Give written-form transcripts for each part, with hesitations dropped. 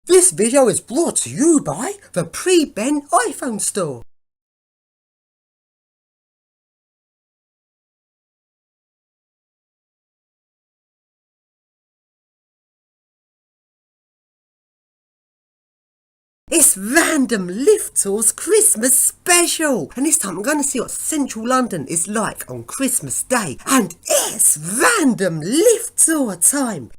This video is brought to you by the Pre-Ben iPhone Store. It's Random Lift Tour's Christmas special, and this time I'm going to see what central London is like on Christmas Day, and it's Random Lift Tour time.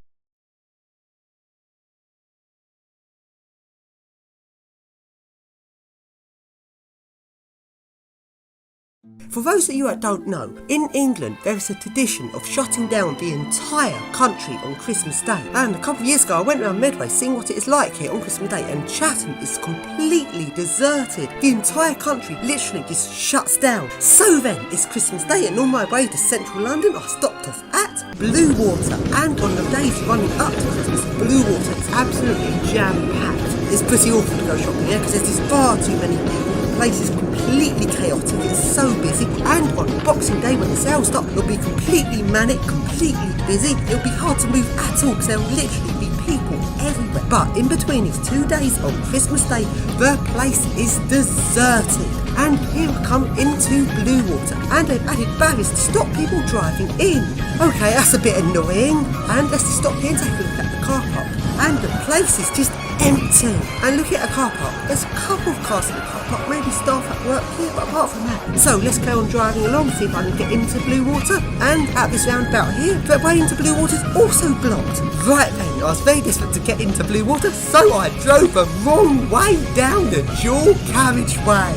For those of you that don't know, in England there is a tradition of shutting down the entire country on Christmas Day. And a couple of years ago I went around Medway seeing what it is like here on Christmas Day, and Chatham is completely deserted. The entire country literally just shuts down. So then, it's Christmas Day, and on my way to central London I stopped off at Bluewater, and on the days running up to Christmas, Bluewater is absolutely jam-packed. It's pretty awful to go shopping here because there's just far too many people. The place is completely chaotic, it's so busy, and on Boxing Day when the sales start it'll be completely manic, completely busy. It'll be hard to move at all because there'll literally be people everywhere. But in between these 2 days on Christmas Day, the place is deserted. And here we come into Bluewater, and they've added barriers to stop people driving in. Okay, that's a bit annoying. And let's just stop here and take a look at the car park. And the place is just empty. And looking at a car park, there's a couple of cars in the car park, maybe staff at work here, but apart from that. So let's go on driving along, see if I can get into Bluewater. And at this roundabout here, the way into Bluewater is also blocked. Right then, I was very desperate to get into Bluewater, so I drove the wrong way down the dual carriageway.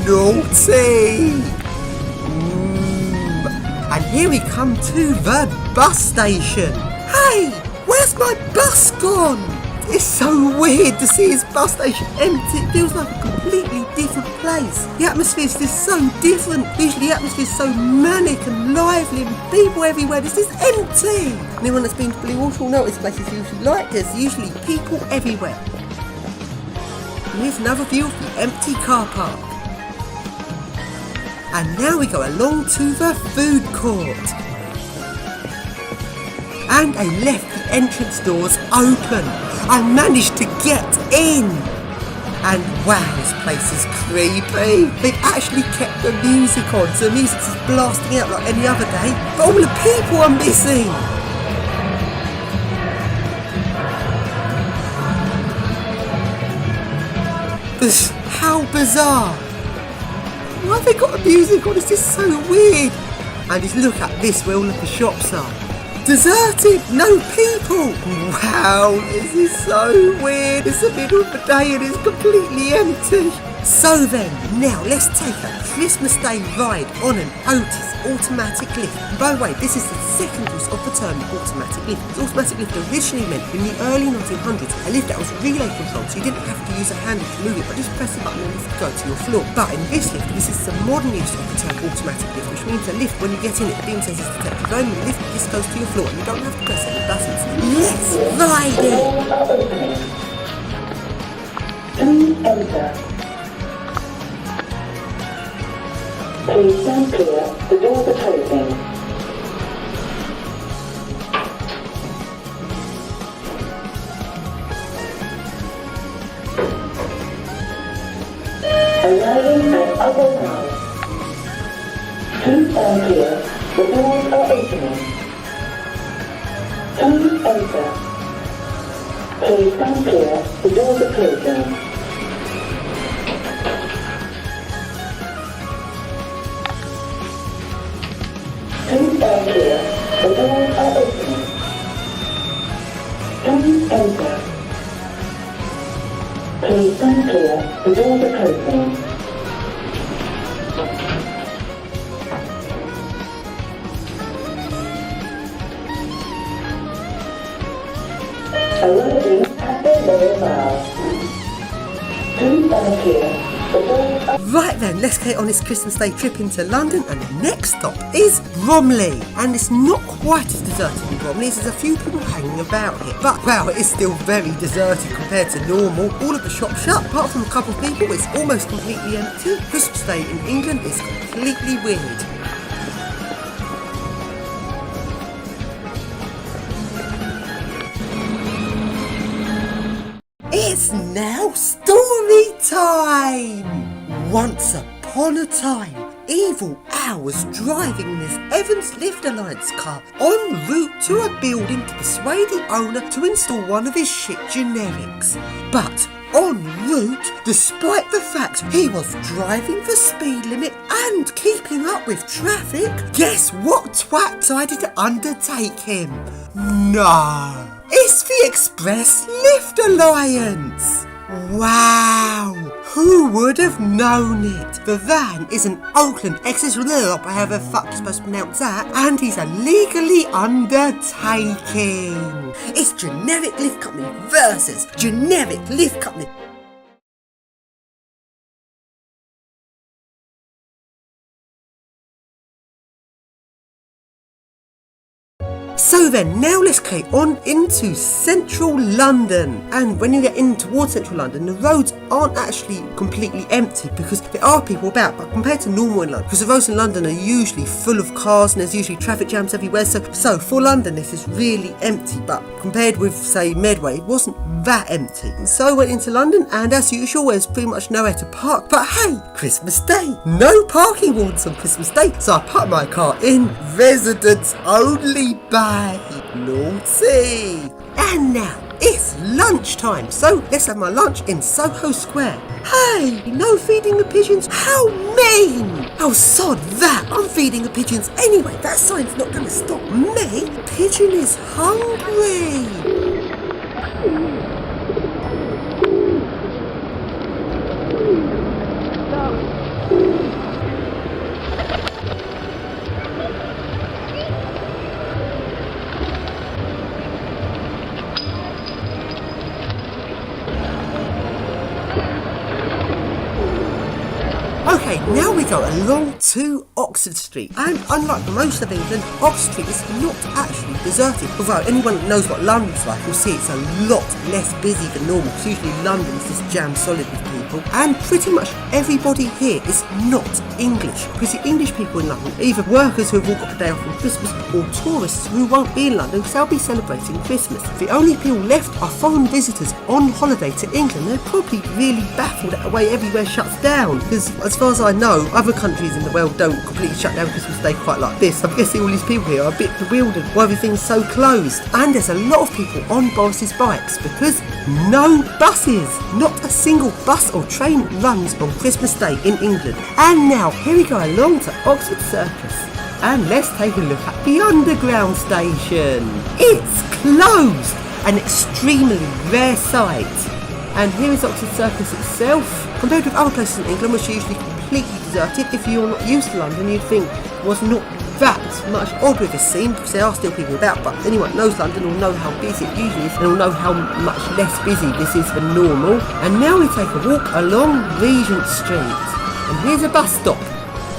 Naughty! And here we come to the bus station. Hey, where's my bus gone? It's so weird to see his bus station empty. It feels like a completely different place. The atmosphere is just so different. Usually the atmosphere is so manic and lively and people everywhere. It's just empty. Anyone that's been to Bluewater will know this place is usually like this. There's usually people everywhere. And here's another view of the empty car park. And now we go along to the food court. And they left the entrance doors open. I managed to get in. And wow, this place is creepy. They've actually kept the music on, so the music's just blasting out like any other day. But all the people are missing. How bizarre. Why have they got the music on? It's just so weird. And just look at this, where all of the shops are. Deserted, no people. Wow, this is so weird. It's the middle of the day and it's completely empty. So then, now let's take a Christmas Day ride on an Otis automatic lift. And by the way, this is the second use of the term automatic lift. The automatic lift originally meant in the early 1900s a lift that was relay controlled, so you didn't have to use a handle to move it, but just press the button and the lift would go to your floor. But in this lift, this is the modern use of the term automatic lift, which means the lift, when you get in it, the beam says it's detected. Going in the lift, this goes to your floor and you don't have to press any buttons. Let's ride it! Please enter. Please stand clear, the doors are closing. Arriving at other house. Please stand clear, the doors are opening. Please enter. Please stand clear, the doors are closing. Please stand clear, the doors are opening. Please enter. Please stand clear, the doors are closing. Arriving at the lower mile. Please stand clear. Right then, let's get on this Christmas Day trip into London, and the next stop is Bromley. And it's not quite as deserted in Bromley, there's a few people hanging about here. But wow, it is still very deserted compared to normal. All of the shops shut, apart from a couple of people, it's almost completely empty. Christmas Day in England is completely weird. It's now story time! Once upon a time, Evil Al was driving in his Evans Lift Alliance car en route to a building to persuade the owner to install one of his shit generics. But en route, despite the fact he was driving the speed limit and keeping up with traffic, guess what twat decided to undertake him? No! It's the Express Lift Alliance! Wow! Who would have known it? The van is an Oakland Express, however the fuck you're supposed to pronounce that, and he's illegally undertaking. It's Generic Lift Company versus Generic Lift Company. So then, now let's carry on into central London. And when you get in towards central London, the roads aren't actually completely empty because there are people about, but compared to normal in London, because the roads in London are usually full of cars and there's usually traffic jams everywhere. So for London, this is really empty, but compared with, say, Medway, it wasn't that empty. So I went into London, and as usual, there's pretty much nowhere to park. But hey, Christmas Day, no parking warrants on Christmas Day, so I parked my car in residents only bay. Naughty! And now it's lunchtime, so let's have my lunch in Soho Square. Hey, no feeding the pigeons? How mean! Oh, sod that! I'm feeding the pigeons anyway. That sign's not going to stop me. Pigeon is hungry. Okay, now we go along to Oxford Street, and unlike most of England, Oxford Street is not actually deserted. Although anyone that knows what London's like will see it's a lot less busy than normal, because usually London is just jammed solid with people, and pretty much everybody here is not English, because the English people in London are either workers who have all got a day off from Christmas, or tourists who won't be in London because they'll be celebrating Christmas. The only people left are foreign visitors on holiday to England. They're probably really baffled at the way everywhere shuts down, because as far as I know, other countries in the world don't completely shut down Christmas Day quite like this. I'm guessing all these people here are a bit bewildered why everything's so closed. And there's a lot of people on Boris's bikes because no buses, not a single bus or train runs on Christmas Day in England. And now here we go along to Oxford Circus, and let's take a look at the Underground station. It's closed, an extremely rare sight. And here is Oxford Circus itself. Compared with other places in England, which are usually completely deserted, if you're not used to London, you'd think it was not that much odd with this scene, because there are still people about. But anyone that knows London will know how busy it usually is, and will know how much less busy this is than normal. And now we take a walk along Regent Street, and here's a bus stop.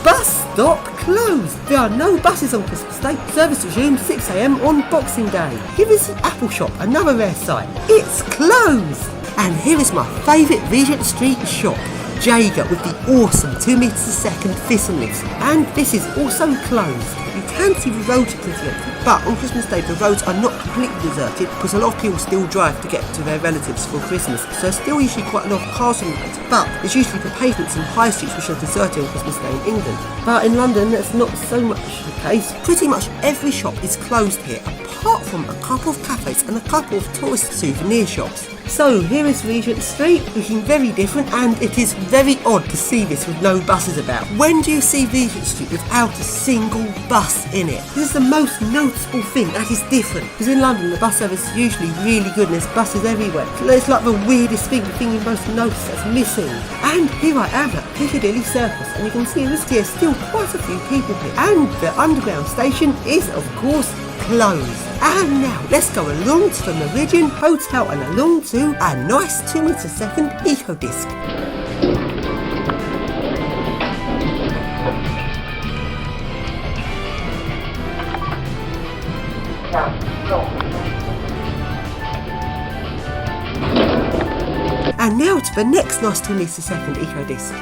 Bus stop closed. There are no buses on Christmas Day. Service resumed 6 AM on Boxing Day. Here is the Apple Shop, another rare sight. It's closed. And here is my favourite Regent Street shop, Jaeger, with the awesome 2 metres a second thistle lifts. And this is also closed. You can see the roads are pretty empty, but on Christmas Day the roads are not completely deserted because a lot of people still drive to get to their relatives for Christmas. So there's still usually quite a lot of cars on the roads, but it's usually the pavements and high streets which are deserted on Christmas Day in England. But in London that's not so much the case. Pretty much every shop is closed here, apart from a couple of cafes and a couple of tourist souvenir shops. So here is Regent Street, looking very different, and it is very odd to see this with no buses about. When do you see Regent Street without a single bus in it? This is the most noticeable thing that is different, because in London the bus service is usually really good and there's buses everywhere. It's like the weirdest thing, the thing you most notice that's missing. And here I am at Piccadilly Circus, and you can see there's still quite a few people here. And the Underground station is of course closed. And now let's go along to the Meridian Hotel and along to a nice 2 metres a second eco disc. And now to the next nice 2 metres a second eco disc.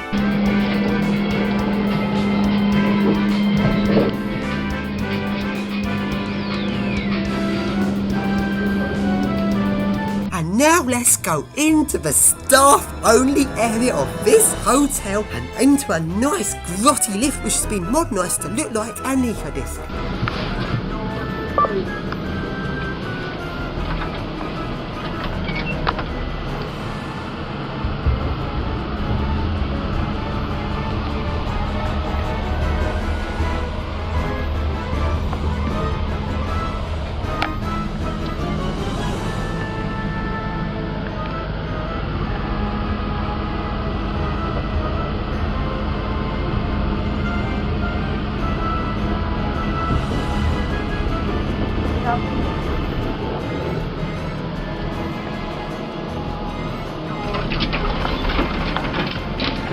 Now let's go into the staff-only area of this hotel and into a nice grotty lift which has been modernised to look like an ecodisc.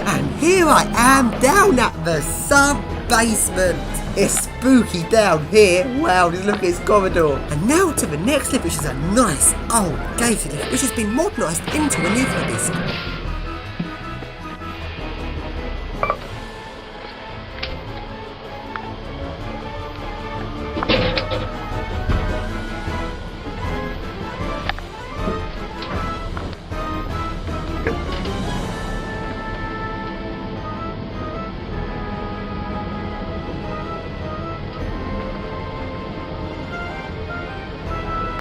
And here I am down at the sub-basement. It's spooky down here. Wow, just look at this corridor. And now to the next lift, which is a nice old gated lift, which has been modernised into an ecodisc.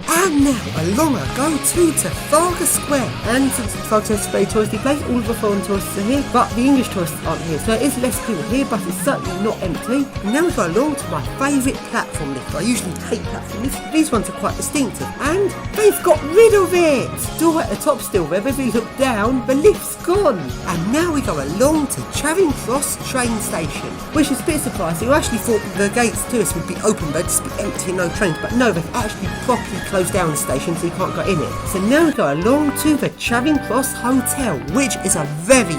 And now, along I go to Trafalgar Square. And since Trafalgar is a very touristy place, all of the foreign tourists are here, but the English tourists aren't here. So there is less people here, but it's certainly not empty. And now we go along to my favourite platform lift. I usually hate platform lifts, but these ones are quite distinctive. And they've got rid of it! Still at the top still there, but if you look down, the lift's gone. And now we go along to Charing Cross train station, which is a bit surprising. I actually thought the gates to us would be open, they'd just be empty, no trains. But no, they've actually properly closed down the station so you can't go in it. So now we go along to the Charing Cross Hotel, which is a very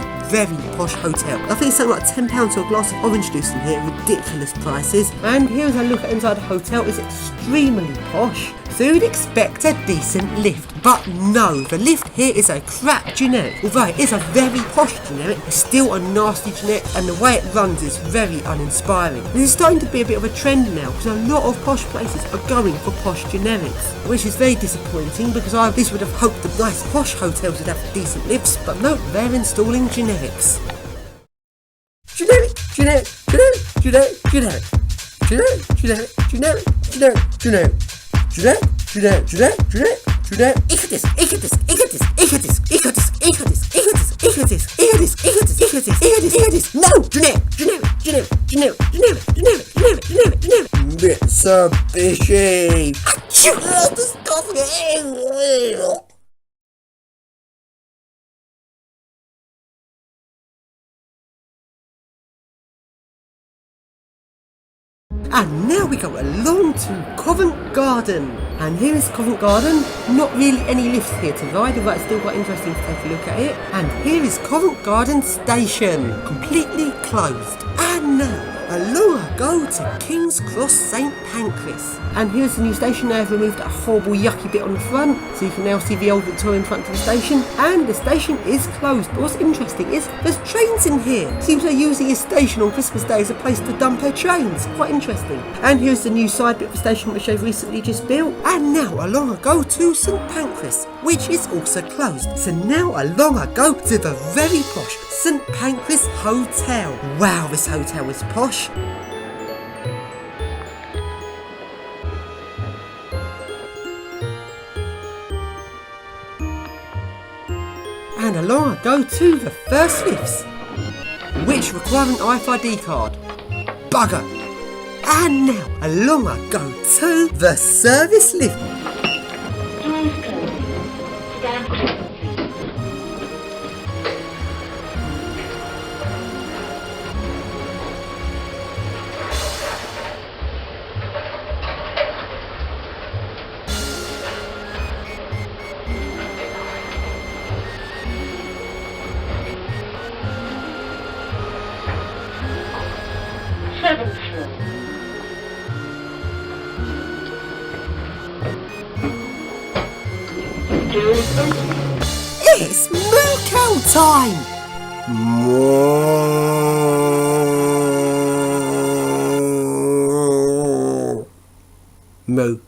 posh hotel. I think it's something like £10 for a glass of orange juice in here, ridiculous prices. And here as I look at inside the hotel, it's extremely posh. So you'd expect a decent lift, but no, the lift here is a crap generic. Although it is a very posh generic, it's still a nasty generic, and the way it runs is very uninspiring. This is starting to be a bit of a trend now, because a lot of posh places are going for posh generics, which is very disappointing, because I this would have hoped the nice posh hotels would have decent lifts, but no, they're installing generics. Generic, generic, generic, generic, generic, generic, generic, generic, generic, generic. Generic, generic, generic, generic, ecodisc, ecodisc, ecodisc, ecodisc, ecodisc, ecodisc, ecodisc, ecodisc, ecodisc, ecodisc, ecodisc, ecodisc, no, generic, generic, generic, generic, generic, generic, generic, generic, generic. Mitsubishi. Achoo, the stuff. And now we go along to Covent Garden. And here is Covent Garden. Not really any lifts here to ride, but it's still quite interesting to take a look at it. And here is Covent Garden Station, completely closed. And now, along I go to King's Cross St Pancras. And here's the new station. They've removed that horrible yucky bit on the front, so you can now see the old Victorian front of the station. And the station is closed. But what's interesting is there's trains in here. Seems they're using this station on Christmas Day as a place to dump their trains. Quite interesting. And here's the new side bit of the station which they've recently just built. And now along I go to St Pancras, which is also closed. So now along I go to the very posh St Pancras Hotel. Wow, this hotel is posh. And along I go to the first lifts, which require an RFID card. Bugger! And now along I go to the service lift. Doors closing. Stand clear. Seventh floor. Doors open. It's moo cow time! Moo.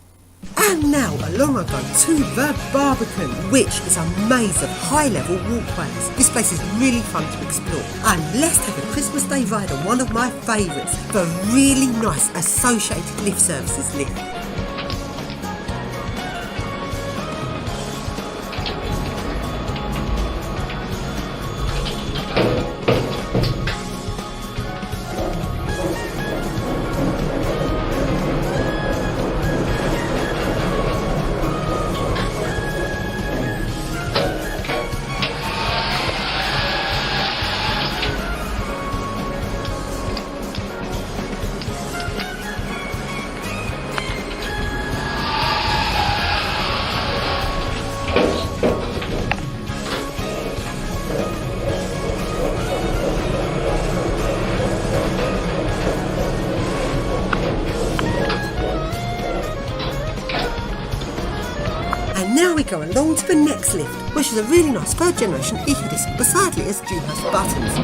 And now long ago to the Barbican, which is a maze of high-level walkways. This place is really fun to explore. And let's take a Christmas Day ride on one of my favourites, the really nice Associated Lift Services lift. And now we go along to the next lift, which is a really nice third generation EcoDisc beside it as has buttons.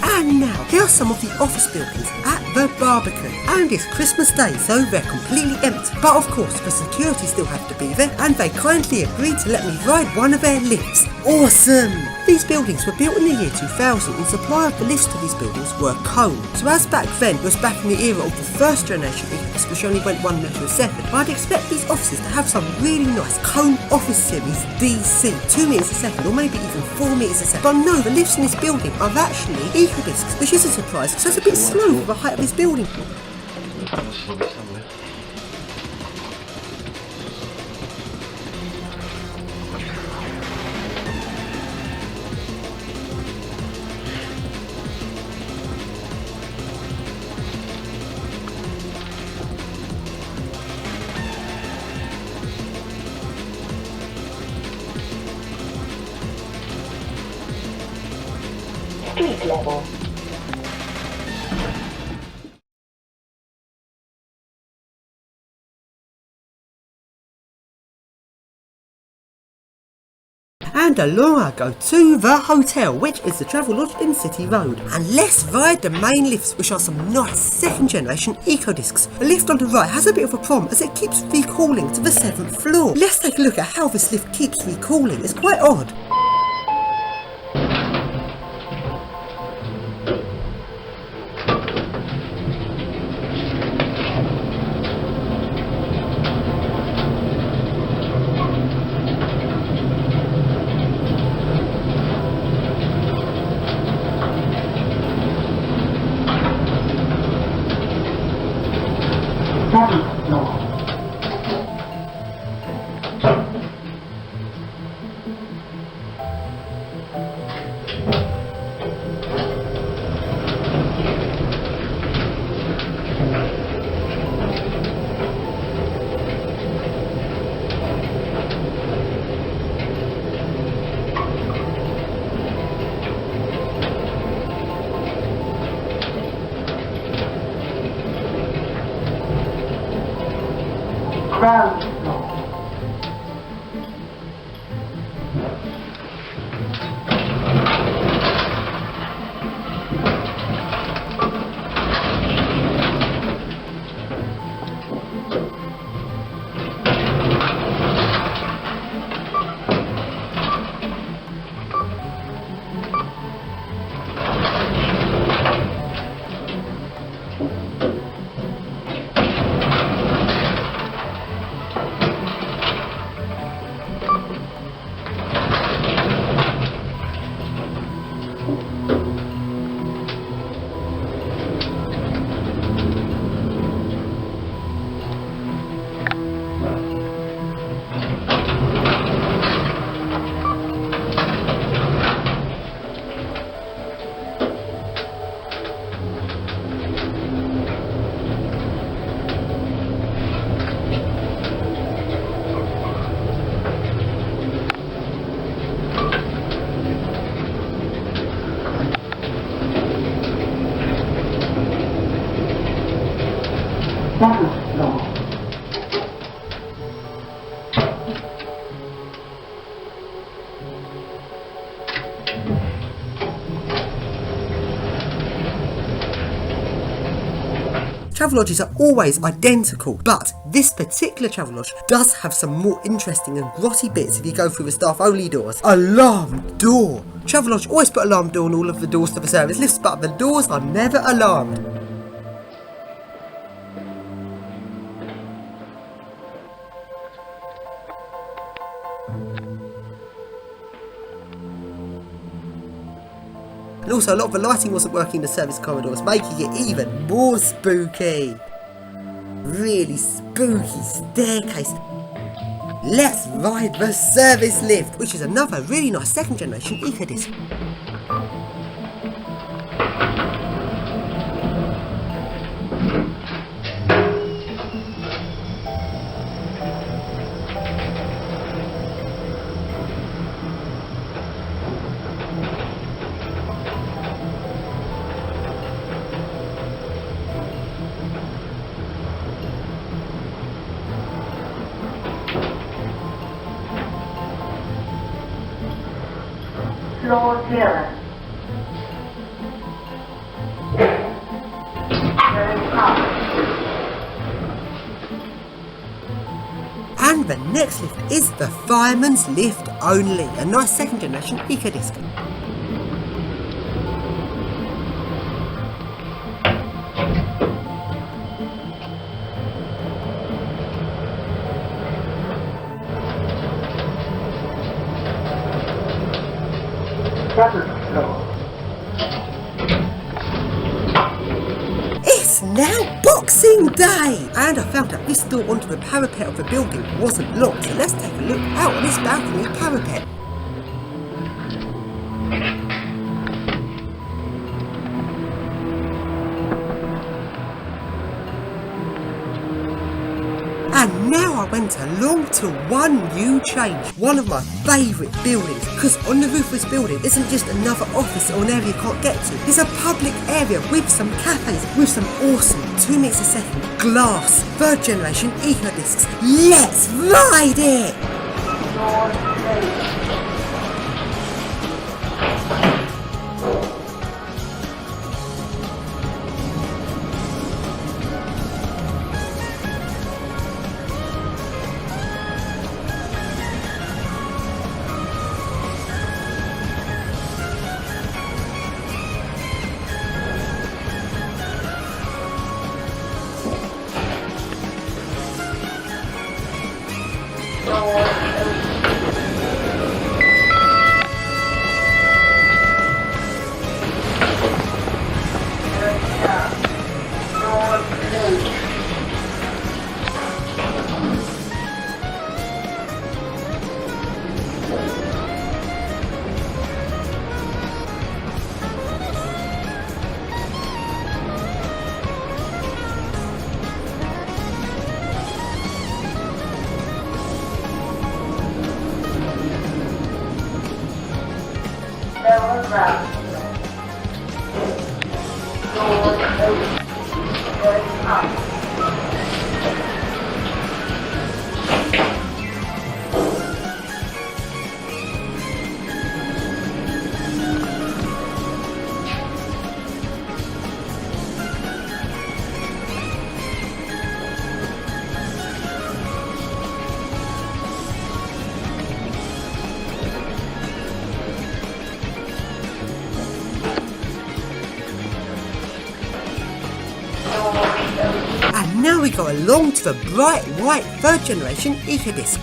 And now, here are some of the office buildings at the Barbican. And it's Christmas Day, so they're completely empty. But of course, the security still have to be there, and they kindly agreed to let me ride one of their lifts. Awesome! These buildings were built in the year 2000, and supply of the lifts to these buildings were cone. So as back then was back in the era of the first generation EcoDisc, which only went 1 metre a second, I'd expect these offices to have some really nice cone office series DC, 2 metres a second, or maybe even 4 metres a second. But no, the lifts in this building are actually EcoDiscs, which is a surprise, so it's a bit slow for the height of this building. Street level. And along I go to the hotel, which is the Travel Lodge in City Road. And let's ride the main lifts, which are some nice second generation EcoDiscs. The lift on the right has a bit of a problem as it keeps recalling to the 7th floor. Let's take a look at how this lift keeps recalling. It's quite odd. 7th floor. Travelodges are always identical, but this particular Travelodge does have some more interesting and grotty bits if you go through the staff only doors. Alarm door! Travelodge always put alarm door on all of the doors to the service lifts, but the doors are never alarmed. And also a lot of the lighting wasn't working in the service corridors, making it even more spooky. Really spooky staircase. Let's ride the service lift, which is another really nice second generation EcoDisc. Floor 0. Going up. And the next lift is the fireman's lift only, a nice second generation EcoDisc. It's now Boxing Day! And I found out this door onto the parapet of the building wasn't locked, so let's take a look out on this balcony parapet. And now I went along to one new change, one of my favourite buildings, because on the roof of this building isn't just another office or an area you can't get to, it's a public area with some cafes, with some awesome 2 meters a second glass, third generation EcoDiscs. Let's ride it! And now we go along to the bright white third generation EcoDisc.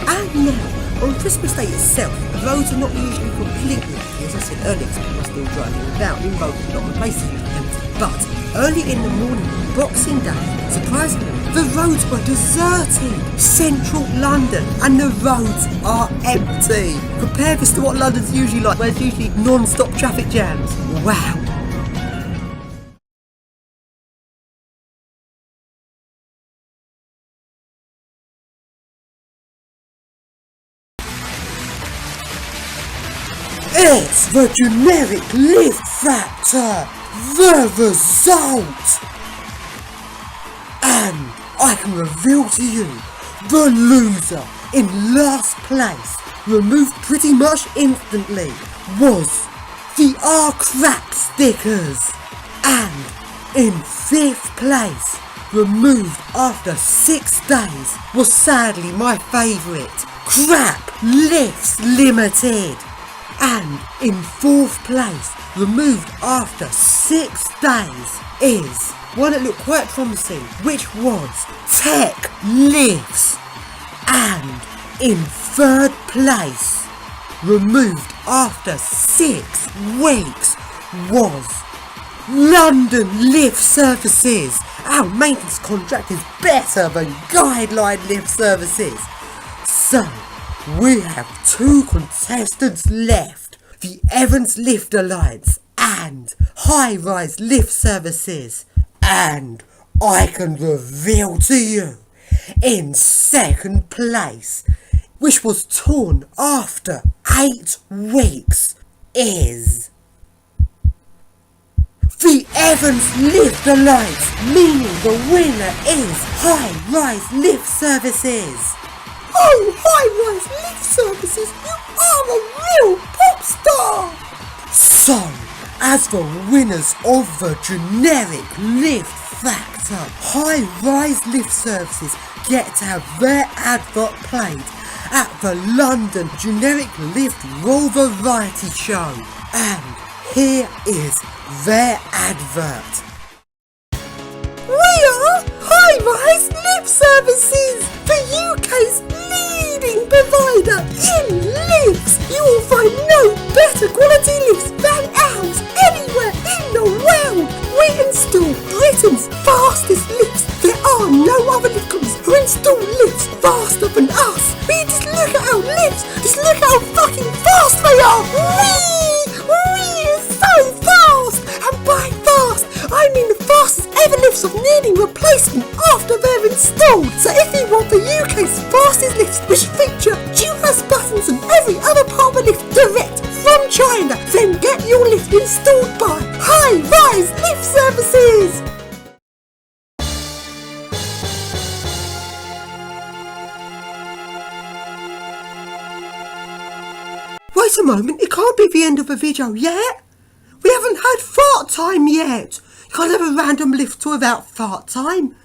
And now, on Christmas Day itself, the roads are not usually completely empty, as I said earlier, because people are still driving about in roads and a lot of places are empty. But early in the morning, Boxing Day, surprisingly, the roads were deserted. Central London, and the roads are empty. Compare this to what London's usually like, where it's usually non-stop traffic jams. Wow. It's the generic lift factor, the result! And I can reveal to you, the loser in last place, removed pretty much instantly, was the R-Crap stickers. And in 5th place, removed after 6 days, was sadly my favourite, Crap Lifts Limited. And in 4th place, removed after 6 days, is one that looked quite promising, which was Tech Lifts. And in 3rd place, removed after 6 weeks, was London Lift Services. Our maintenance contract is better than Guideline Lift Services. So, we have 2 contestants left, the Evans Lift Alliance and High Rise Lift Services. And I can reveal to you, in 2nd place, which was torn after 8 weeks, is the Evans Lift Alliance, meaning the winner is High Rise Lift Services. Oh, High Rise Lift Services, you are a real pop star! So, as the winners of the generic lift factor, High Rise Lift Services get to have their advert played at the London Generic Lift Roll Variety Show. And here is their advert. We are High Rise Lift Services, the UK's leading provider in lifts. You will find no better quality lifts than ours anywhere in the world. We install Britain's fastest lifts. There are no other lift companies who install lifts faster than us. Just look at our lifts. Just look at how fucking fast they are. Wee, so fast. And by fast, I mean the fastest ever lifts of needing replacement after they're installed. So if you want the UK's fastest lifts, which feature dual-press buttons and every other part of the lift direct from China, then get your lift installed by High Rise Lift Services. Wait a moment, it can't be the end of the video yet. We haven't had fart time yet. You can't have a random lift tour without fart time.